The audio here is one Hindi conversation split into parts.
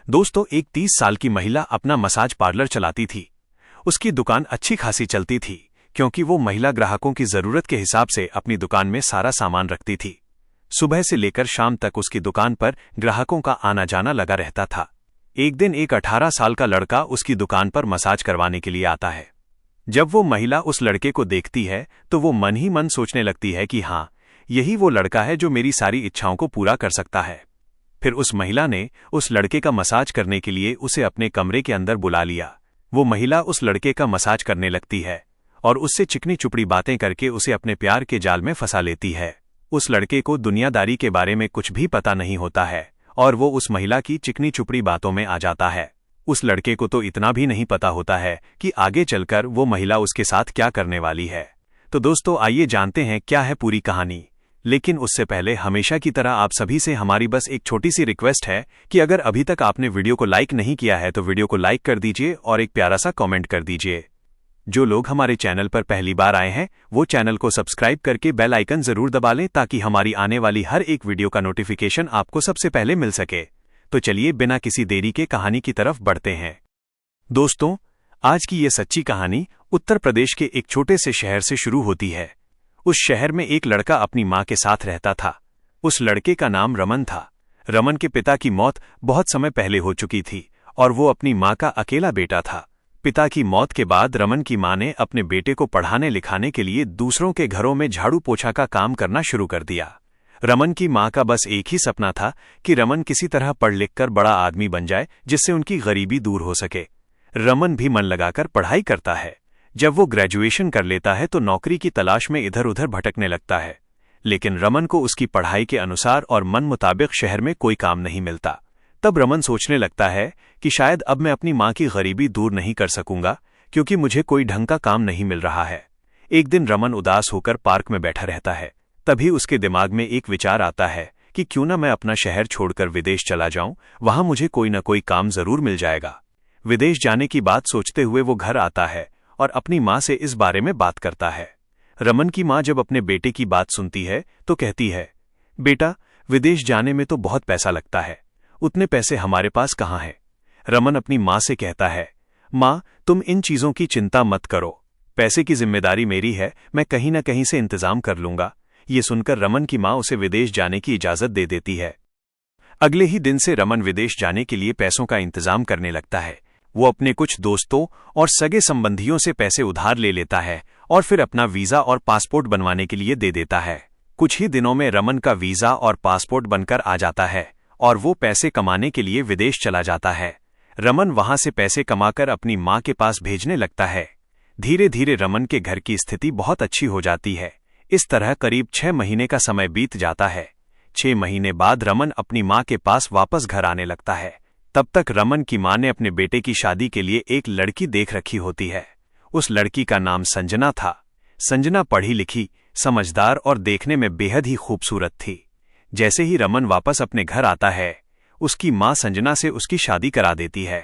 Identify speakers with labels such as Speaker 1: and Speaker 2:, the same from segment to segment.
Speaker 1: दोस्तों, एक 30 साल की महिला अपना मसाज पार्लर चलाती थी। उसकी दुकान अच्छी खासी चलती थी क्योंकि वो महिला ग्राहकों की जरूरत के हिसाब से अपनी दुकान में सारा सामान रखती थी। सुबह से लेकर शाम तक उसकी दुकान पर ग्राहकों का आना जाना लगा रहता था। एक दिन एक 18 साल का लड़का उसकी दुकान पर मसाज करवाने के लिए आता है। जब वो महिला उस लड़के को देखती है तो वो मन ही मन सोचने लगती है कि हाँ, यही वो लड़का है जो मेरी सारी इच्छाओं को पूरा कर सकता है। फिर उस महिला ने उस लड़के का मसाज करने के लिए उसे अपने कमरे के अंदर बुला लिया। वो महिला उस लड़के का मसाज करने लगती है और उससे चिकनी चुपड़ी बातें करके उसे अपने प्यार के जाल में फंसा लेती है। उस लड़के को दुनियादारी के बारे में कुछ भी पता नहीं होता है और वो उस महिला की चिकनी चुपड़ी बातों में आ जाता है। उस लड़के को तो इतना भी नहीं पता होता है कि आगे चलकर वो महिला उसके साथ क्या करने वाली है। तो दोस्तों, आइए जानते हैं क्या है पूरी कहानी। लेकिन उससे पहले हमेशा की तरह आप सभी से हमारी बस एक छोटी सी रिक्वेस्ट है कि अगर अभी तक आपने वीडियो को लाइक नहीं किया है तो वीडियो को लाइक कर दीजिए और एक प्यारा सा कमेंट कर दीजिए। जो लोग हमारे चैनल पर पहली बार आए हैं वो चैनल को सब्सक्राइब करके बेल आइकन जरूर दबा लें ताकि हमारी आने वाली हर एक वीडियो का नोटिफिकेशन आपको सबसे पहले मिल सके। तो चलिए बिना किसी देरी के कहानी की तरफ बढ़ते हैं। दोस्तों, आज की ये सच्ची कहानी उत्तर प्रदेश के एक छोटे से शहर से शुरू होती है। उस शहर में एक लड़का अपनी मां के साथ रहता था। उस लड़के का नाम रमन था। रमन के पिता की मौत बहुत समय पहले हो चुकी थी और वो अपनी मां का अकेला बेटा था। पिता की मौत के बाद रमन की मां ने अपने बेटे को पढ़ाने लिखाने के लिए दूसरों के घरों में झाड़ू पोछा का काम करना शुरू कर दिया। रमन की मां का बस एक ही सपना था कि रमन किसी तरह पढ़ लिख कर बड़ा आदमी बन जाए जिससे उनकी गरीबी दूर हो सके। रमन भी मन लगाकर पढ़ाई करता है। जब वो ग्रेजुएशन कर लेता है तो नौकरी की तलाश में इधर उधर भटकने लगता है, लेकिन रमन को उसकी पढ़ाई के अनुसार और मन मुताबिक शहर में कोई काम नहीं मिलता। तब रमन सोचने लगता है कि शायद अब मैं अपनी मां की गरीबी दूर नहीं कर सकूंगा क्योंकि मुझे कोई ढंग का काम नहीं मिल रहा है। एक दिन रमन उदास होकर पार्क में बैठा रहता है। तभी उसके दिमाग में एक विचार आता है कि क्यों ना मैं अपना शहर छोड़कर विदेश चला जाऊं, वहां मुझे कोई न कोई काम जरूर मिल जाएगा। विदेश जाने की बात सोचते हुए वो घर आता है और अपनी मां से इस बारे में बात करता है। रमन की मां जब अपने बेटे की बात सुनती है तो कहती है, बेटा, विदेश जाने में तो बहुत पैसा लगता है, उतने पैसे हमारे पास कहाँ है। रमन अपनी मां से कहता है, मां, तुम इन चीजों की चिंता मत करो, पैसे की जिम्मेदारी मेरी है, मैं कहीं ना कहीं से इंतजाम कर लूंगा। ये सुनकर रमन की मां उसे विदेश जाने की इजाजत दे देती है। अगले ही दिन से रमन विदेश जाने के लिए पैसों का इंतजाम करने लगता है। वो अपने कुछ दोस्तों और सगे संबंधियों से पैसे उधार ले लेता है और फिर अपना वीजा और पासपोर्ट बनवाने के लिए दे देता है। कुछ ही दिनों में रमन का वीजा और पासपोर्ट बनकर आ जाता है और वो पैसे कमाने के लिए विदेश चला जाता है। रमन वहां से पैसे कमाकर अपनी मां के पास भेजने लगता है। धीरे धीरे रमन के घर की स्थिति बहुत अच्छी हो जाती है। इस तरह करीब 6 महीने का समय बीत जाता है। 6 महीने बाद रमन अपनी मां के पास वापस घर आने लगता है। तब तक रमन की मां ने अपने बेटे की शादी के लिए एक लड़की देख रखी होती है। उस लड़की का नाम संजना था। संजना पढ़ी लिखी, समझदार और देखने में बेहद ही खूबसूरत थी। जैसे ही रमन वापस अपने घर आता है, उसकी मां संजना से उसकी शादी करा देती है।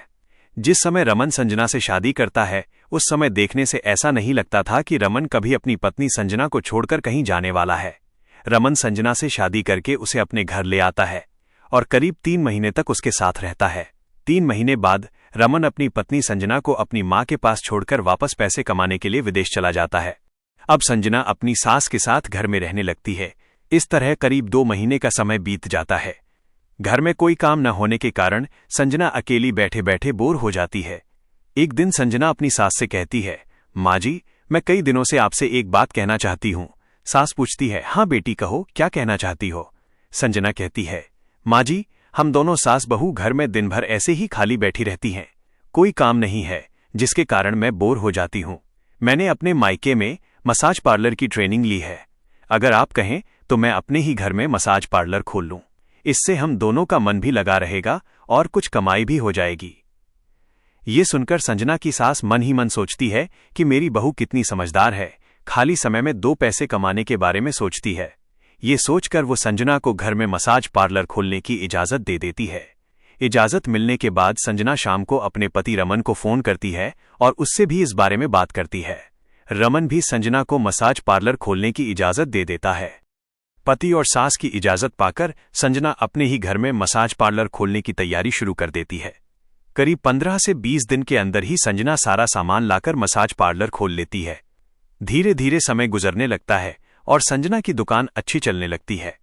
Speaker 1: जिस समय रमन संजना से शादी करता है उस समय देखने से ऐसा नहीं लगता था कि रमन कभी अपनी पत्नी संजना को छोड़कर कहीं जाने वाला है। रमन संजना से शादी करके उसे अपने घर ले आता है और करीब 3 महीने तक उसके साथ रहता है। 3 महीने बाद रमन अपनी पत्नी संजना को अपनी मां के पास छोड़कर वापस पैसे कमाने के लिए विदेश चला जाता है। अब संजना अपनी सास के साथ घर में रहने लगती है। इस तरह करीब 2 महीने का समय बीत जाता है। घर में कोई काम न होने के कारण संजना अकेली बैठे बैठे बोर हो जाती है। एक दिन संजना अपनी सास से कहती है, माँ जी, मैं कई दिनों से आपसे एक बात कहना चाहती हूँ। सास पूछती है, हाँ बेटी कहो, क्या कहना चाहती हो। संजना कहती है, माँ जी, हम दोनों सास बहू घर में दिन भर ऐसे ही खाली बैठी रहती हैं। कोई काम नहीं है जिसके कारण मैं बोर हो जाती हूँ। मैंने अपने मायके में मसाज पार्लर की ट्रेनिंग ली है। अगर आप कहें तो मैं अपने ही घर में मसाज पार्लर खोल लूँ। इससे हम दोनों का मन भी लगा रहेगा और कुछ कमाई भी हो जाएगी। ये सुनकर संजना की सास मन ही मन सोचती है कि मेरी बहू कितनी समझदार है, खाली समय में 2 पैसे कमाने के बारे में सोचती है। ये सोचकर वो संजना को घर में मसाज पार्लर खोलने की इजाजत दे देती है। इजाजत मिलने के बाद संजना शाम को अपने पति रमन को फोन करती है और उससे भी इस बारे में बात करती है। रमन भी संजना को मसाज पार्लर खोलने की इजाजत दे देता है। पति और सास की इजाजत पाकर संजना अपने ही घर में मसाज पार्लर खोलने की तैयारी शुरू कर देती है। करीब 15 से 20 दिन के अंदर ही संजना सारा सामान लाकर मसाज पार्लर खोल लेती है। धीरे धीरे समय गुजरने लगता है और संजना की दुकान अच्छी चलने लगती है।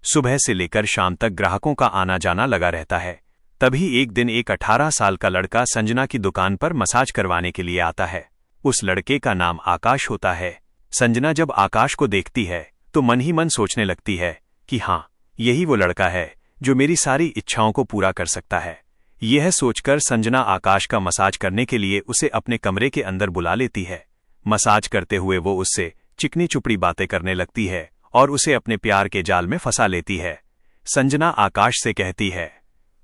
Speaker 1: सुबह से लेकर शाम तक ग्राहकों का आना जाना लगा रहता है। तभी एक दिन एक 18 साल का लड़का संजना की दुकान पर मसाज करवाने के लिए आता है। उस लड़के का नाम आकाश होता है। संजना जब आकाश को देखती है तो मन ही मन सोचने लगती है कि हाँ, यही वो लड़का है जो मेरी सारी इच्छाओं को पूरा कर सकता है। यह सोचकर संजना आकाश का मसाज करने के लिए उसे अपने कमरे के अंदर बुला लेती है। मसाज करते हुए वो उससे चिकनी चुपड़ी बातें करने लगती है और उसे अपने प्यार के जाल में फंसा लेती है। संजना आकाश से कहती है,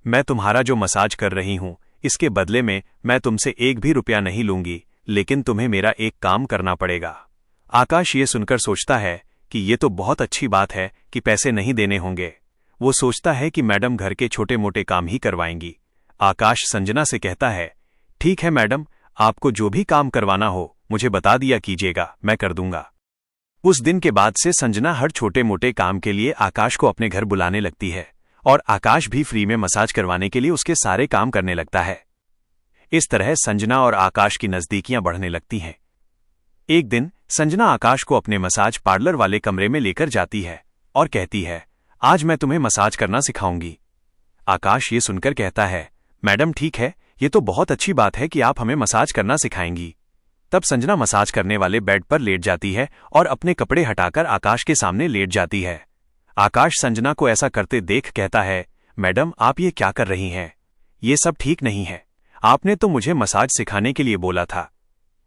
Speaker 1: मैं तुम्हारा जो मसाज कर रही हूं, इसके बदले में मैं तुमसे एक भी रुपया नहीं लूंगी, लेकिन तुम्हें मेरा एक काम करना पड़ेगा। आकाश ये सुनकर सोचता है कि ये तो बहुत अच्छी बात है कि पैसे नहीं देने होंगे। वो सोचता है कि मैडम घर के छोटे मोटे काम ही करवाएंगी। आकाश संजना से कहता है, ठीक है मैडम, आपको जो भी काम करवाना हो मुझे बता दिया कीजिएगा, मैं कर दूंगा। उस दिन के बाद से संजना हर छोटे मोटे काम के लिए आकाश को अपने घर बुलाने लगती है और आकाश भी फ्री में मसाज करवाने के लिए उसके सारे काम करने लगता है। इस तरह संजना और आकाश की नजदीकियां बढ़ने लगती हैं। एक दिन संजना आकाश को अपने मसाज पार्लर वाले कमरे में लेकर जाती है और कहती है, आज मैं तुम्हें मसाज करना सिखाऊंगी। आकाश ये सुनकर कहता है, मैडम ठीक है, ये तो बहुत अच्छी बात है कि आप हमें मसाज करना सिखाएंगी। तब संजना मसाज करने वाले बेड पर लेट जाती है और अपने कपड़े हटाकर आकाश के सामने लेट जाती है। आकाश संजना को ऐसा करते देख कहता है, मैडम आप ये क्या कर रही हैं? ये सब ठीक नहीं है। आपने तो मुझे मसाज सिखाने के लिए बोला था।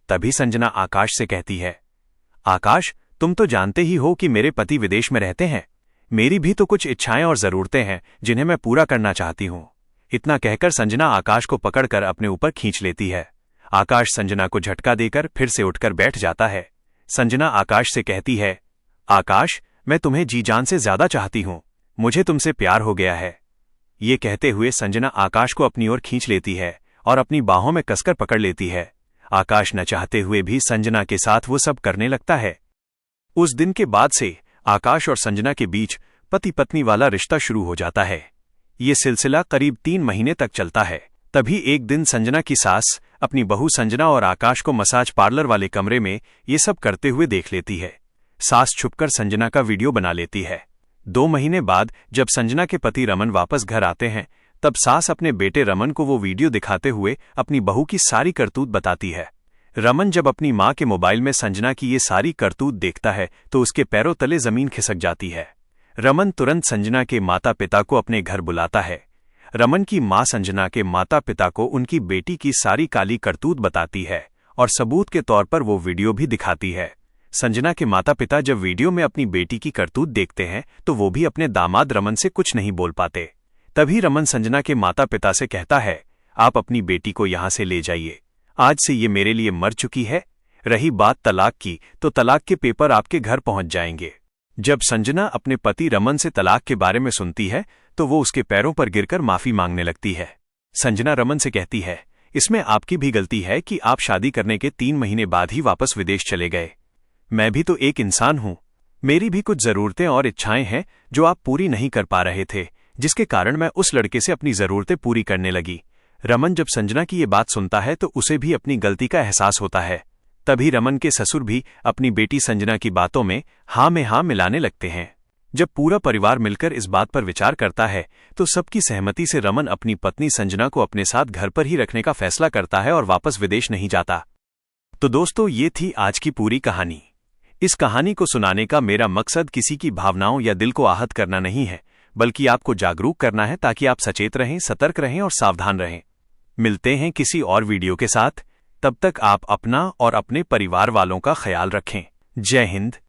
Speaker 1: तभी संजना आकाश से कहती है, आकाश तुम तो जानते ही हो कि मेरे पति विदेश में रहते हैं। मेरी भी तो कुछ इच्छाएं और जरूरतें हैं जिन्हें मैं पूरा करना चाहती हूं। इतना कहकर संजना आकाश को पकड़कर अपने ऊपर खींच लेती है। आकाश संजना को झटका देकर फिर से उठकर बैठ जाता है। संजना आकाश से कहती है, आकाश मैं तुम्हें जी जान से ज्यादा चाहती हूं, मुझे तुमसे प्यार हो गया है। ये कहते हुए संजना आकाश को अपनी ओर खींच लेती है और अपनी बाहों में कसकर पकड़ लेती है। आकाश न चाहते हुए भी संजना के साथ वो सब करने लगता है। उस दिन के बाद से आकाश और संजना के बीच पति पत्नी वाला रिश्ता शुरू हो जाता है। ये सिलसिला करीब 3 महीने तक चलता है। तभी एक दिन संजना की सास अपनी बहू संजना और आकाश को मसाज पार्लर वाले कमरे में ये सब करते हुए देख लेती है। सास छुपकर संजना का वीडियो बना लेती है। 2 महीने बाद जब संजना के पति रमन वापस घर आते हैं, तब सास अपने बेटे रमन को वो वीडियो दिखाते हुए अपनी बहू की सारी करतूत बताती है। रमन जब अपनी मां के मोबाइल में संजना की ये सारी करतूत देखता है तो उसके पैरों तले जमीन खिसक जाती है। रमन तुरंत संजना के माता पिता को अपने घर बुलाता है। रमन की मां संजना के माता पिता को उनकी बेटी की सारी काली करतूत बताती है और सबूत के तौर पर वो वीडियो भी दिखाती है। संजना के माता पिता जब वीडियो में अपनी बेटी की करतूत देखते हैं तो वो भी अपने दामाद रमन से कुछ नहीं बोल पाते। तभी रमन संजना के माता पिता से कहता है, आप अपनी बेटी को यहां से ले जाइए, आज से ये मेरे लिए मर चुकी है। रही बात तलाक की, तो तलाक के पेपर आपके घर पहुंच जाएंगे। जब संजना अपने पति रमन से तलाक के बारे में सुनती है तो वो उसके पैरों पर गिरकर माफी मांगने लगती है। संजना रमन से कहती है, इसमें आपकी भी गलती है कि आप शादी करने के 3 महीने बाद ही वापस विदेश चले गए। मैं भी तो एक इंसान हूं, मेरी भी कुछ जरूरतें और इच्छाएं हैं जो आप पूरी नहीं कर पा रहे थे, जिसके कारण मैं उस लड़के से अपनी जरूरतें पूरी करने लगी। रमन जब संजना की ये बात सुनता है तो उसे भी अपनी गलती का एहसास होता है। तभी रमन के ससुर भी अपनी बेटी संजना की बातों में हाँ मिलाने लगते हैं। जब पूरा परिवार मिलकर इस बात पर विचार करता है तो सबकी सहमति से रमन अपनी पत्नी संजना को अपने साथ घर पर ही रखने का फैसला करता है और वापस विदेश नहीं जाता। तो दोस्तों, ये थी आज की पूरी कहानी। इस कहानी को सुनाने का मेरा मकसद किसी की भावनाओं या दिल को आहत करना नहीं है, बल्कि आपको जागरूक करना है ताकि आप सचेत रहें, सतर्क रहें और सावधान रहें। मिलते हैं किसी और वीडियो के साथ। तब तक आप अपना और अपने परिवार वालों का ख्याल रखें। जय हिंद।